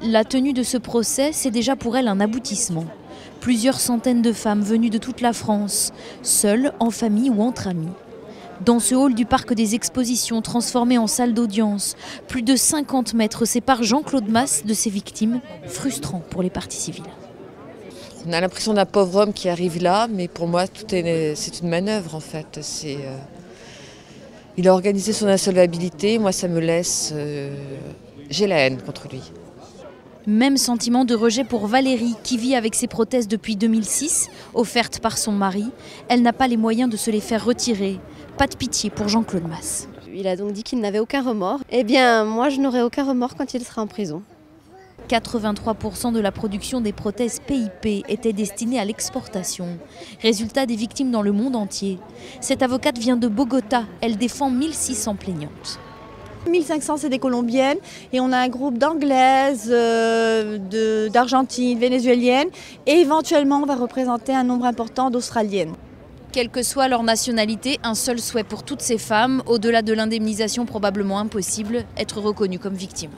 La tenue de ce procès, c'est déjà pour elle un aboutissement. Plusieurs centaines de femmes venues de toute la France, seules, en famille ou entre amis. Dans ce hall du parc des expositions transformé en salle d'audience, plus de 50 mètres séparent Jean-Claude Masse de ses victimes, frustrant pour les parties civiles. On a l'impression d'un pauvre homme qui arrive là, mais pour moi, c'est une manœuvre en fait. Il a organisé son insolvabilité, moi ça me laisse... j'ai la haine contre lui. Même sentiment de rejet pour Valérie, qui vit avec ses prothèses depuis 2006, offertes par son mari. Elle n'a pas les moyens de se les faire retirer. Pas de pitié pour Jean-Claude Masse. Il a donc dit qu'il n'avait aucun remords. Eh bien, moi je n'aurai aucun remords quand il sera en prison. 83% de la production des prothèses PIP était destinée à l'exportation. Résultat des victimes dans le monde entier. Cette avocate vient de Bogota. Elle défend 1600 plaignantes. 1500 c'est des Colombiennes et on a un groupe d'Anglaises, d'Argentines, Vénézuéliennes et éventuellement on va représenter un nombre important d'Australiennes. Quelle que soit leur nationalité, un seul souhait pour toutes ces femmes, au-delà de l'indemnisation probablement impossible, être reconnues comme victimes.